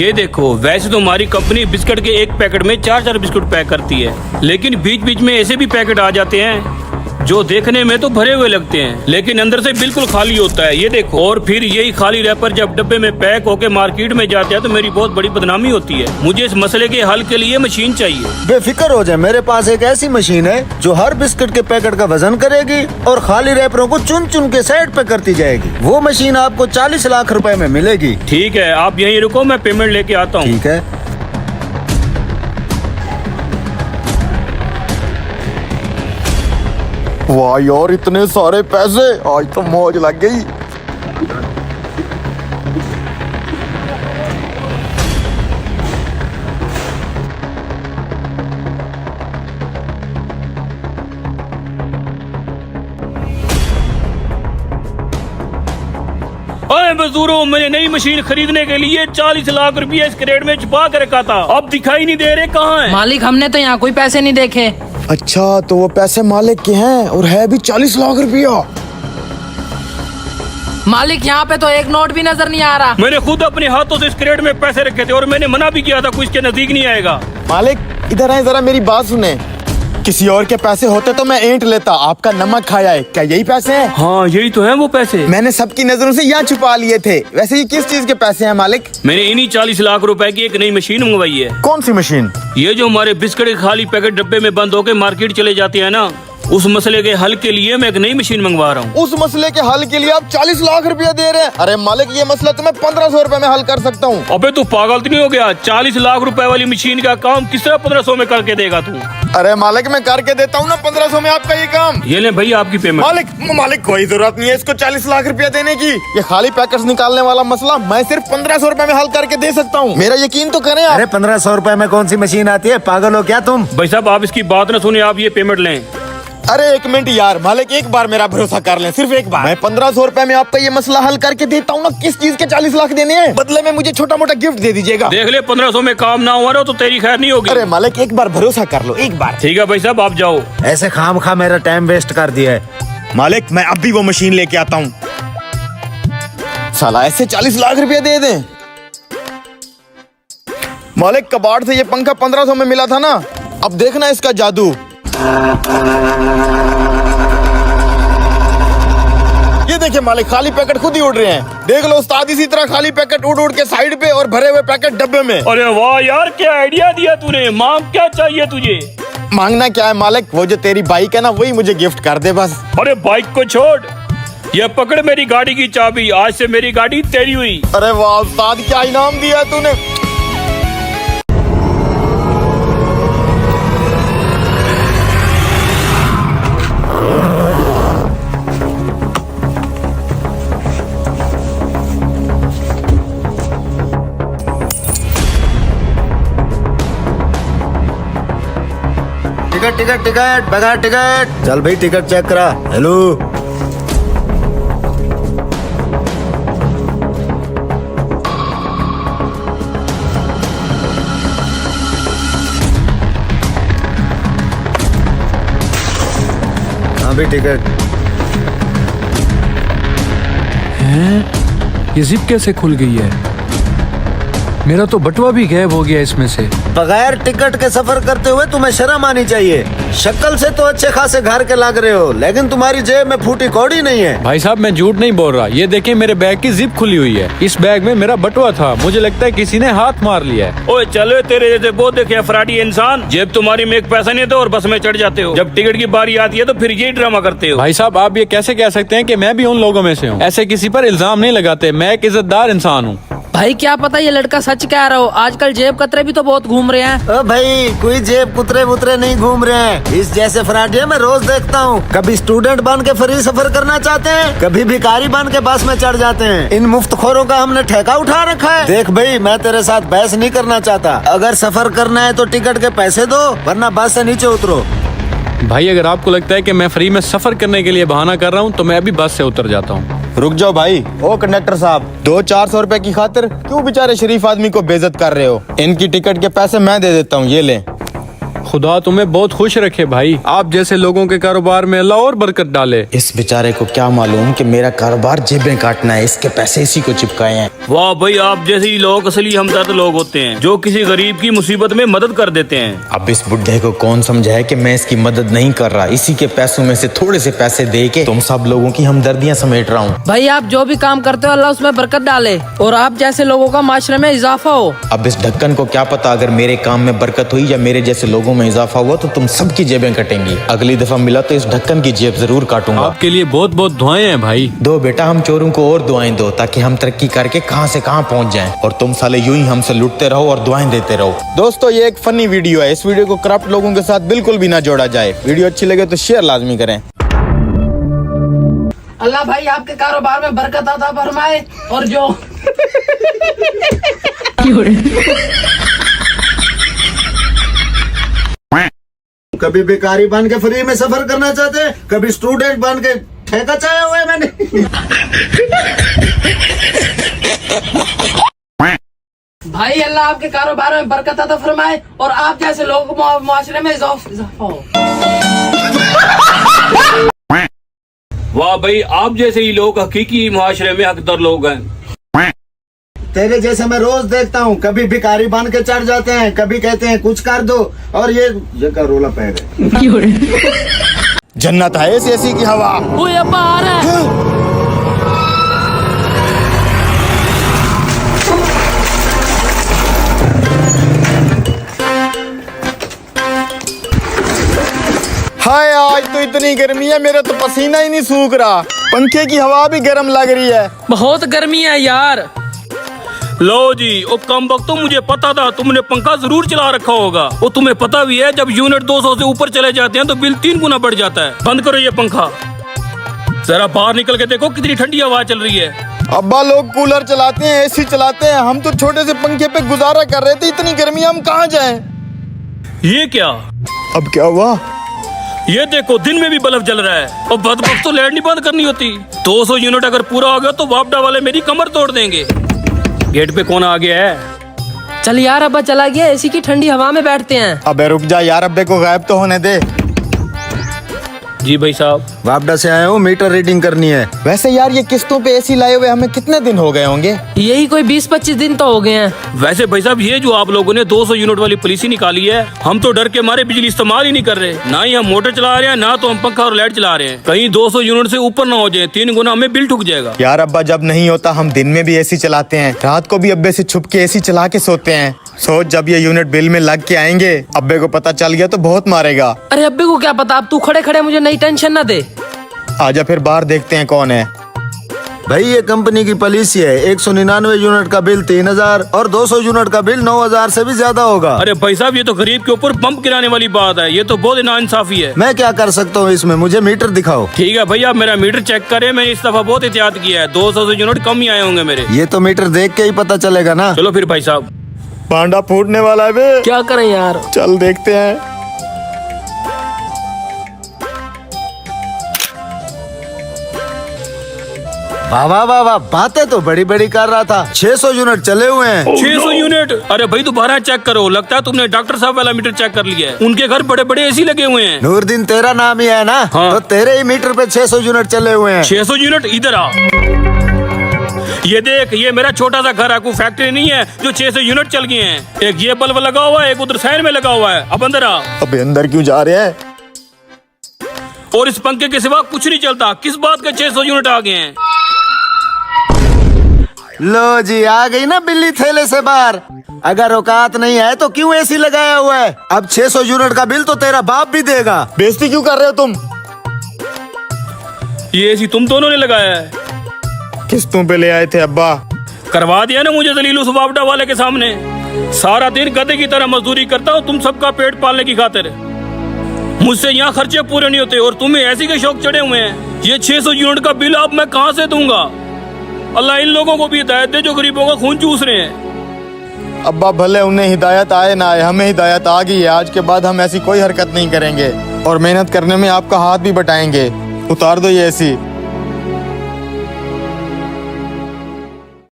ये देखो, वैसे तो हमारी कंपनी बिस्किट के एक पैकेट में 4-4 बिस्कुट पैक करती है, लेकिन बीच बीच में ऐसे भी पैकेट आ जाते हैं जो देखने में तो भरे हुए लगते हैं लेकिन अंदर से बिल्कुल खाली होता है। ये देखो, और फिर यही खाली रैपर जब डब्बे में पैक होके मार्केट में जाते हैं तो मेरी बहुत बड़ी बदनामी होती है। मुझे इस मसले के हल के लिए मशीन चाहिए। बेफिक्र हो जाए, मेरे पास एक ऐसी मशीन है जो हर बिस्किट के पैकेट का वजन करेगी और खाली रैपरों को चुन चुन के साइड पे करती जाएगी। वो मशीन आपको 40 लाख रुपए में मिलेगी। ठीक है, आप यहीं रुको, मैं पेमेंट लेके आता हूँ। ठीक है। वाह यार, इतने सारे पैसे, आज तो मौज लग गई। अरे मजदूरों, मैंने नई मशीन खरीदने के लिए 40 लाख रुपए इस क्रेट में छुपा कर रखा था, अब दिखाई नहीं दे रहे कहाँ है? मालिक, हमने तो यहाँ कोई पैसे नहीं देखे। अच्छा, तो वो पैसे मालिक के हैं और है भी 40 लाख रुपया। मालिक, यहाँ पे तो एक नोट भी नजर नहीं आ रहा। मैंने खुद अपने हाथों से इस क्रेट में पैसे रखे थे और मैंने मना भी किया था कोई इसके नजदीक नहीं आएगा। मालिक इधर आए, जरा मेरी बात सुने। किसी और के पैसे होते तो मैं ऐंठ लेता, आपका नमक खाया है। क्या यही पैसे हैं? हाँ, यही तो है वो पैसे। मैंने सबकी नजरों से यहाँ छुपा लिए थे। वैसे ये किस चीज के पैसे हैं मालिक? मैंने इन्हीं 40 लाख रुपए की एक नई मशीन मंगवाई है। कौन सी मशीन? ये जो हमारे बिस्किट के खाली पैकेट डब्बे में बंद होके मार्केट चले जाते हैं ना, उस मसले के हल के लिए मैं एक नई मशीन मंगवा रहा हूँ। उस मसले के हल के लिए आप 40 लाख रुपया दे रहे हैं? अरे मालिक, ये मसला तो मैं 1500 रुपए में हल कर सकता हूँ। अबे तू पागल तो नहीं हो गया? 40 लाख रुपए वाली मशीन का काम किस तरह 1500 में करके देगा तू? अरे मालिक, मैं करके देता हूँ ना 1500 में आपका ये काम। ये ले भैया आपकी पेमेंट। मालिक कोई जरूरत नहीं है इसको 40 लाख रुपया देने की। ये खाली पैकेट्स निकालने वाला मसला मैं सिर्फ 1500 रुपए में हल करके दे सकता हूँ। मेरा यकीन तो करें आप। अरे 1500 रुपए में कौन सी मशीन आती है? पागल हो क्या तुम? भाई साहब, आप इसकी बात न सुने, आप ये पेमेंट लें। अरे एक मिनट यार मालिक, एक बार मेरा भरोसा कर लें, सिर्फ एक बार। मैं 1500 रुपए में आपका ये मसला हल करके देता हूँ ना। किस चीज के 40 लाख देने हैं? बदले में मुझे छोटा मोटा गिफ्ट दे दीजिएगा। देख ले, 1500 में काम ना हुआ तो तेरी खैर नहीं होगी। अरे मालिक, एक बार भरोसा कर लो, एक बार। ठीक है भाई साहब, आप जाओ। ऐसे खामखा मेरा टाइम वेस्ट कर दिया है। मालिक, मैं अभी वो मशीन लेके आता हूँ। साला ऐसे 40 लाख रुपया दे दें? मालिक, कबाड़ से ये पंखा 1500 में मिला था ना, अब देखना इसका जादू। ये देखिए मालिक, खाली पैकेट खुद ही उड़ रहे हैं। देख लो उस्ताद, इसी तरह खाली पैकेट उड़ उड़ के साइड पे और भरे हुए पैकेट डब्बे में। अरे वाह यार, क्या आइडिया दिया तूने। मांग क्या चाहिए तुझे? मांगना क्या है मालिक, वो जो तेरी बाइक है ना, वही मुझे गिफ्ट कर दे बस। अरे बाइक को छोड़, ये पकड़ मेरी गाड़ी की चाबी, आज से मेरी गाड़ी तेरी हुई। अरे वाह उस्ताद, क्या इनाम दिया तूने। टिकट टिकट टिकट, बगैर टिकट। चल भाई, टिकट चेक करा। हेलो, हाँ भाई टिकट। ये जिप कैसे खुल गई है? मेरा तो बटुआ भी गायब हो गया इसमें से। बगैर टिकट के सफर करते हुए तुम्हें शर्म आनी चाहिए। शक्ल से तो अच्छे खासे घर के लग रहे हो, लेकिन तुम्हारी जेब में फूटी कौड़ी नहीं है। भाई साहब, मैं झूठ नहीं बोल रहा। ये देखिए, मेरे बैग की जिप खुली हुई है। इस बैग में मेरा बटुआ था। मुझे लगता है किसी ने हाथ मार लिया है। ओए चलो, तेरे जैसे बहुत देखे अफराडी इंसान, जेब तुम्हारी में एक पैसा नहीं था और बस में चढ़ जाते हो। जब टिकट की बारी आती है तो फिर यही ड्रामा करते हो। भाई साहब, आप ये कैसे कह सकते हैं कि मैं भी उन लोगों में से हूँ? ऐसे किसी पर इल्जाम नहीं लगाते। मैं एक इज्जतदार इंसान हूँ। भाई, क्या पता ये लड़का सच कह रहा हो। आजकल जेब कतरे भी तो बहुत घूम रहे हैं। ओ भाई, कोई जेब कुतरे मुतरे नहीं घूम रहे हैं। इस जैसे फराडिया मैं रोज देखता हूँ। कभी स्टूडेंट बन के फ्री सफर करना चाहते हैं, कभी भिखारी बन के बस में चढ़ जाते हैं। इन मुफ्तखोरों का हमने ठेका उठा रखा है। देख भाई, मैं तेरे साथ बहस नहीं करना चाहता। अगर सफर करना है तो टिकट के पैसे दो, वरना बस से नीचे उतरो। भाई, अगर आपको लगता है कि मैं फ्री में सफर करने के लिए बहाना कर रहा हूँ तो मैं अभी बस से उतर जाता हूँ। रुक जाओ भाई। ओ कंडक्टर साहब, 200-400 रुपए की खातिर क्यों बेचारे शरीफ आदमी को बेइज्जत कर रहे हो? इनकी टिकट के पैसे मैं दे देता हूँ, ये ले। खुदा तुम्हें बहुत खुश रखे भाई, आप जैसे लोगों के कारोबार में अल्लाह और बरकत डाले। इस बेचारे को क्या मालूम कि मेरा कारोबार जेबें काटना है, इसके पैसे इसी को चिपकाए हैं। वाह भाई, आप जैसे ही लोग असली हमदर्द लोग होते हैं जो किसी गरीब की मुसीबत में मदद कर देते हैं। अब इस बुढ़े को कौन समझाए कि मैं इसकी मदद नहीं कर रहा, इसी के पैसों में से थोड़े से पैसे दे के तुम सब लोगों की हमदर्दियां समेट रहा हूँ। भाई आप जो भी काम करते हो अल्लाह उसमें बरकत डाले और आप जैसे लोगों का माशरे में इजाफा हो। अब इस ढक्कन को क्या पता, अगर मेरे काम में बरकत हुई या मेरे जैसे लोगों में इजाफा हुआ तो तुम सबकी जेबें कटेंगी। अगली दफा मिला तो इस ढक्कन की जेब जरूर काटूंगा। आपके लिए बहुत बहुत दुआएं हैं भाई। दो बेटा, हम चोरों को और दुआएं दो ताकि हम तरक्की करके कहां से कहां पहुंच जाएं, और तुम साले यूं ही हमसे लुटते रहो और दुआएं देते रहो। दोस्तों, ये एक फनी वीडियो है, इस वीडियो को करप्ट लोगों के साथ बिल्कुल भी ना जोड़ा जाए। वीडियो अच्छी लगे तो शेयर लाजमी करें। अल्लाह भाई आपके कारोबार में बरकत अता फरमाए और जो कभी भिखारी बन के फ्री में सफर करना चाहते हैं, कभी स्टूडेंट बन के ठेका चाया हुआ है मैंने। भाई अल्लाह आपके कारोबार में बरकत अता फरमाए और आप जैसे लोगों को माशरे में इजाफा हो। वाह भाई, आप जैसे ही लोग हकीकी मुआशरे में हकदार लोग हैं। तेरे जैसे मैं रोज देखता हूँ, कभी भिखारी बन के चढ़ जाते हैं, कभी कहते हैं कुछ कर दो, और ये का रोला पैर है। जन्नत है ऐसी की हवा। ओए अब्बा आ रहा है। हाय, आज तो इतनी गर्मी है, मेरा तो पसीना ही नहीं सूख रहा। पंखे की हवा भी गर्म लग रही है। बहुत गर्मी है यार। लो जी, ओ कम वक्त तो मुझे पता था तुमने पंखा जरूर चला रखा होगा। वो तुम्हें पता भी है जब यूनिट 200 से ऊपर चले जाते हैं तो बिल 3 गुना बढ़ जाता है। बंद करो ये पंखा, जरा बाहर निकल के देखो कितनी ठंडी हवा चल रही है। अब्बा, लोग कूलर चलाते हैं, एसी चलाते हैं, हम तो छोटे से पंखे पे गुजारा कर रहे थे। इतनी गर्मी हम कहाँ जाएं? ये क्या? अब क्या हुआ? ये देखो, दिन में भी बल्ब जल रहा है और बदबख्त तो लाइट नहीं बंद करनी होती। 200 यूनिट अगर पूरा हो गया तो वापडा वाले मेरी कमर तोड़ देंगे। गेट पे कौन आ गया है? चल यार अब्बा चला गया, एसी की ठंडी हवा में बैठते हैं। अबे रुक जा यार, अब्बे को गायब तो होने दे। जी भाई साहब, वापडा से आया हूँ, मीटर रीडिंग करनी है। वैसे यार, ये किस्तों पे एसी लाए हुए हमें कितने दिन हो गए होंगे? यही कोई 20-25 दिन तो हो गए हैं। वैसे भाई साहब, ये जो आप लोगों ने 200 यूनिट वाली पॉलिसी निकाली है, हम तो डर के मारे बिजली इस्तेमाल ही नहीं कर रहे। ना ही हम मोटर चला रहे हैं, ना तो हम पंखा और लाइट चला रहे हैं। कहीं 200 यूनिट से ऊपर ना हो जाए, 3 गुना हमें बिल ठुक जाएगा। यार अब्बा, जब नहीं होता हम दिन में भी एसी चलाते हैं, रात को भी अब्बे से छुप के एसी चला के सोते हैं। सोच, जब ये यूनिट बिल में लग के आएंगे, अब्बे को पता चल गया तो बहुत मारेगा। अरे अब्बे को क्या पता, अब तू खड़े खड़े मुझे नई टेंशन ना दे। आजा फिर बाहर देखते हैं कौन है। भाई ये कंपनी की पॉलिसी है, 199 यूनिट का बिल 3000 और 200 यूनिट का बिल 9000 से भी ज्यादा होगा। अरे भाई साहब, ये तो गरीब के ऊपर बम गिराने वाली बात है। ये तो बहुत नाइंसाफी है। मैं क्या कर सकता हूँ इसमें, मुझे मीटर दिखाओ। ठीक है भैया, मेरा मीटर चेक करें। मैंने इस दफा बहुत एहतियात किया है, 200 से यूनिट कम ही आए होंगे मेरे। ये तो मीटर देख के ही पता चलेगा ना। चलो फिर भाई साहब। पांडा फूटने वाला है बे। क्या करें यार, चल देखते हैं। वाह वाह वाह वाह, बातें तो बड़ी बड़ी कर रहा था। 600 यूनिट चले हुए हैं। 600 यूनिट? अरे भाई दोबारा चेक करो, लगता है तुमने डॉक्टर साहब वाला मीटर चेक कर लिया है। उनके घर बड़े बड़े एसी लगे हुए हैं। नूरदीन तेरा नाम ही है ना? हाँ। तो तेरे ही मीटर पे 600 यूनिट चले हुए हैं। 600 यूनिट? इधर आ, ये देख, ये मेरा छोटा सा घर है, कोई फैक्ट्री नहीं है जो 600 यूनिट चल गए हैं। एक ये बल्ब लगा हुआ है, एक उधर साइड में लगा हुआ है। अब अंदर आ। अबे अंदर क्यों जा रहे हैं? और इस पंखे के सिवा कुछ नहीं चलता। किस बात के 600 यूनिट आ गए हैं? लो जी, आ गई ना बिल्ली थैले से बाहर। अगर औकात नहीं है तो क्यों एसी लगाया हुआ है? अब 600 यूनिट का बिल तो तेरा बाप भी देगा। बेइज्जती क्यों कर रहे हो तुम? ये एसी तुम दोनों ने लगाया है? किस्तों पे ले आए थे अब्बा। करवा दिया ना मुझे जलील उस वापडा वाले के सामने। सारा दिन गधे की तरह मजदूरी करता हूँ तुम सबका पेट पालने की खातिर। मुझसे यहाँ खर्चे पूरे नहीं होते और तुम्हें ऐसी के शौक चढ़े हुए हैं। ये 600 यूनिट का बिल अब मैं कहाँ से दूंगा? अल्लाह इन लोगों को भी हिदायत दे जो गरीबों का खून चूस रहे हैं। अब्बा, भले उन्हें हिदायत आए ना आए, हमें हिदायत आ गई है। आज के बाद हम ऐसी कोई हरकत नहीं करेंगे और मेहनत करने में आपका हाथ भी बटाएंगे। उतार दो ये एसी।